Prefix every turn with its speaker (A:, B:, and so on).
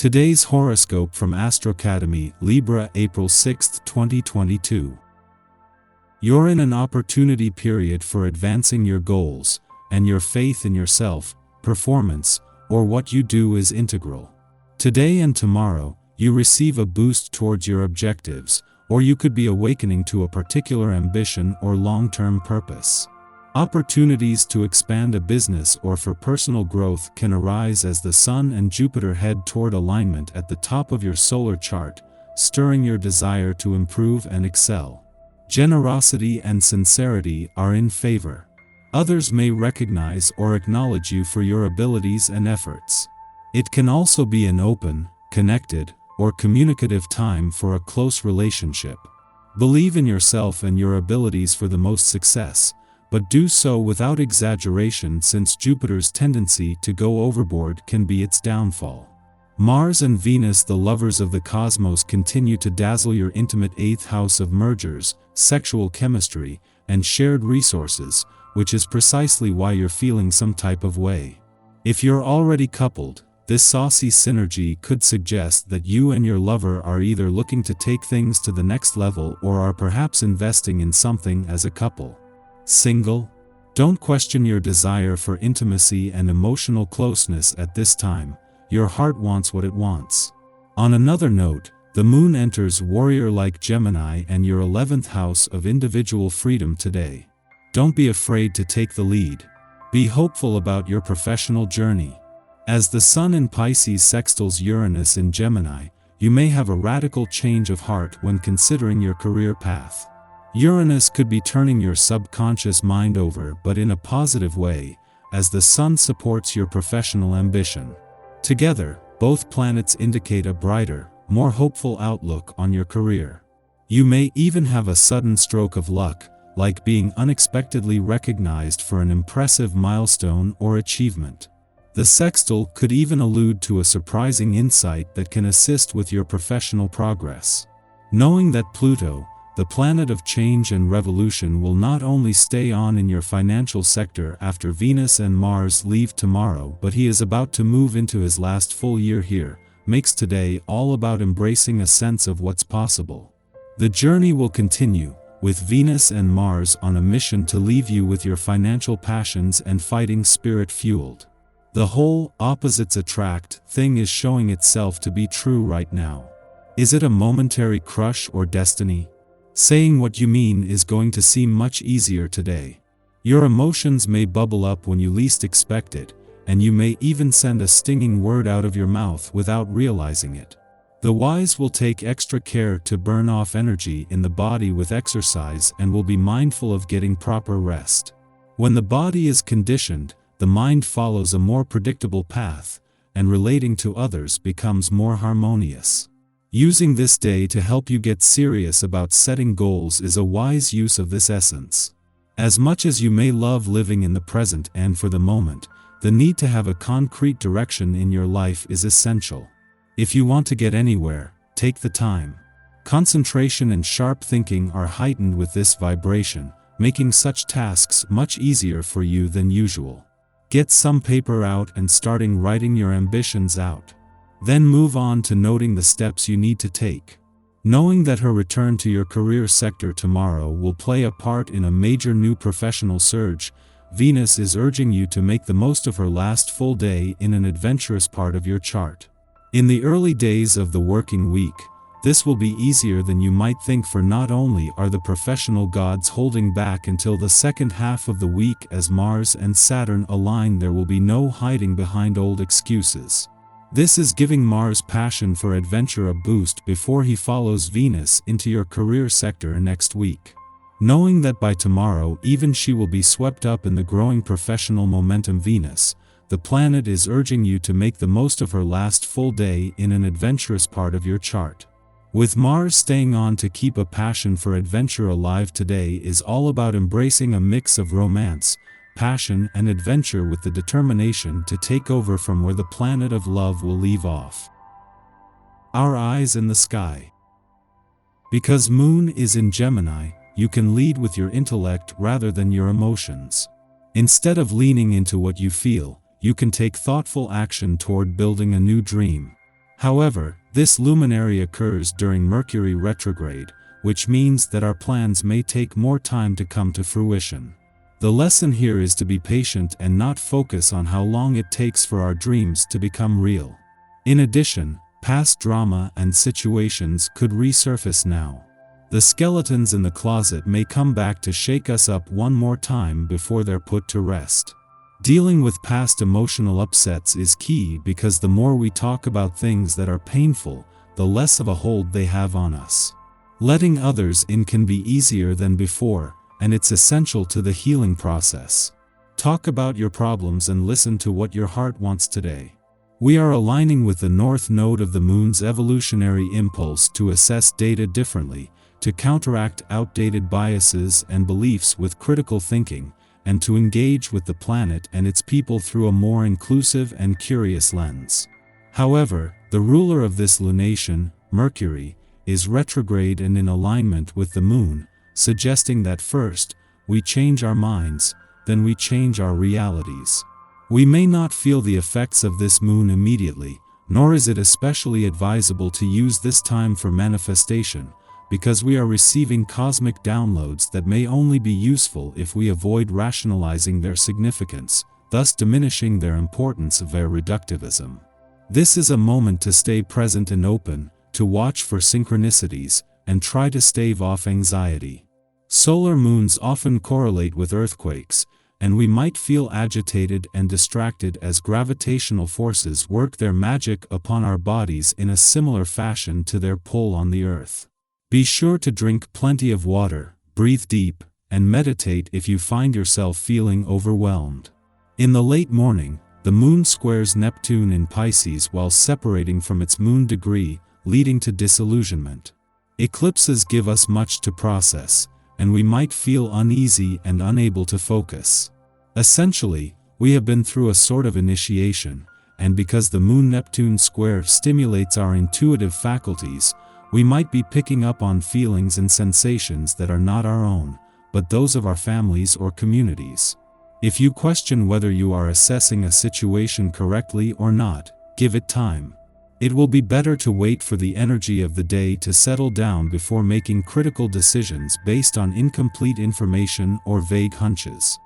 A: Today's horoscope from Astrocademy, Libra April 6, 2022. You're in an opportunity period for advancing your goals, and your faith in yourself, performance, or what you do is integral. Today and tomorrow, you receive a boost towards your objectives, or you could be awakening to a particular ambition or long-term purpose. Opportunities to expand a business or for personal growth can arise as the Sun and Jupiter head toward alignment at the top of your solar chart, stirring your desire to improve and excel. Generosity and sincerity are in favor. Others may recognize or acknowledge you for your abilities and efforts. It can also be an open, connected, or communicative time for a close relationship. Believe in yourself and your abilities for the most success, but do so without exaggeration, since Jupiter's tendency to go overboard can be its downfall. Mars and Venus, the lovers of the cosmos, continue to dazzle your intimate 8th house of mergers, sexual chemistry, and shared resources, which is precisely why you're feeling some type of way. If you're already coupled, this saucy synergy could suggest that you and your lover are either looking to take things to the next level or are perhaps investing in something as a couple. Single? Don't question your desire for intimacy and emotional closeness at this time. Your heart wants what it wants. On another note, the moon enters warrior-like Gemini and your 11th house of individual freedom today. Don't be afraid to take the lead. Be hopeful about your professional journey. As the Sun in Pisces sextiles Uranus in Gemini, you may have a radical change of heart when considering your career path. Uranus could be turning your subconscious mind over, but in a positive way, as the Sun supports your professional ambition. Together, both planets indicate a brighter, more hopeful outlook on your career. You may even have a sudden stroke of luck, like being unexpectedly recognized for an impressive milestone or achievement. The sextile could even allude to a surprising insight that can assist with your professional progress. Knowing that Pluto, the planet of change and revolution, will not only stay on in your financial sector after Venus and Mars leave tomorrow, but he is about to move into his last full year here, makes today all about embracing a sense of what's possible. The journey will continue, with Venus and Mars on a mission to leave you with your financial passions and fighting spirit fueled. The whole opposites attract thing is showing itself to be true right now. Is it a momentary crush or destiny? Saying what you mean is going to seem much easier today. Your emotions may bubble up when you least expect it, and you may even send a stinging word out of your mouth without realizing it. The wise will take extra care to burn off energy in the body with exercise and will be mindful of getting proper rest. When the body is conditioned, the mind follows a more predictable path, and relating to others becomes more harmonious. Using this day to help you get serious about setting goals is a wise use of this essence. As much as you may love living in the present and for the moment, the need to have a concrete direction in your life is essential. If you want to get anywhere, take the time. Concentration and sharp thinking are heightened with this vibration, making such tasks much easier for you than usual. Get some paper out and starting writing your ambitions out. Then move on to noting the steps you need to take. Knowing that her return to your career sector tomorrow will play a part in a major new professional surge, Venus is urging you to make the most of her last full day in an adventurous part of your chart. In the early days of the working week, this will be easier than you might think, for not only are the professional gods holding back until the second half of the week as Mars and Saturn align, there will be no hiding behind old excuses. This is giving Mars' passion for adventure a boost before he follows Venus into your career sector next week. Knowing that by tomorrow even she will be swept up in the growing professional momentum, Venus, the planet, is urging you to make the most of her last full day in an adventurous part of your chart. With Mars staying on to keep a passion for adventure alive, today is all about embracing a mix of romance, passion, and adventure with the determination to take over from where the planet of love will leave off. Our eyes in the sky. Because Moon is in Gemini, you can lead with your intellect rather than your emotions. Instead of leaning into what you feel, you can take thoughtful action toward building a new dream. However, this luminary occurs during Mercury retrograde, which means that our plans may take more time to come to fruition. The lesson here is to be patient and not focus on how long it takes for our dreams to become real. In addition, past drama and situations could resurface now. The skeletons in the closet may come back to shake us up one more time before they're put to rest. Dealing with past emotional upsets is key because the more we talk about things that are painful, the less of a hold they have on us. Letting others in can be easier than before, and it's essential to the healing process. Talk about your problems and listen to what your heart wants today. We are aligning with the north node of the moon's evolutionary impulse to assess data differently, to counteract outdated biases and beliefs with critical thinking, and to engage with the planet and its people through a more inclusive and curious lens. However, the ruler of this lunation, Mercury, is retrograde and in alignment with the moon, suggesting that first, we change our minds, then we change our realities. We may not feel the effects of this moon immediately, nor is it especially advisable to use this time for manifestation, because we are receiving cosmic downloads that may only be useful if we avoid rationalizing their significance, thus diminishing their importance via reductivism. This is a moment to stay present and open, to watch for synchronicities, and try to stave off anxiety. Solar moons often correlate with earthquakes, and we might feel agitated and distracted as gravitational forces work their magic upon our bodies in a similar fashion to their pull on the earth. Be sure to drink plenty of water, breathe deep, and meditate if you find yourself feeling overwhelmed. In the late morning, the moon squares Neptune in Pisces while separating from its moon degree, leading to disillusionment. Eclipses give us much to process, and we might feel uneasy and unable to focus. Essentially, we have been through a sort of initiation, and because the Moon-Neptune square stimulates our intuitive faculties, we might be picking up on feelings and sensations that are not our own, but those of our families or communities. If you question whether you are assessing a situation correctly or not, give it time. It will be better to wait for the energy of the day to settle down before making critical decisions based on incomplete information or vague hunches.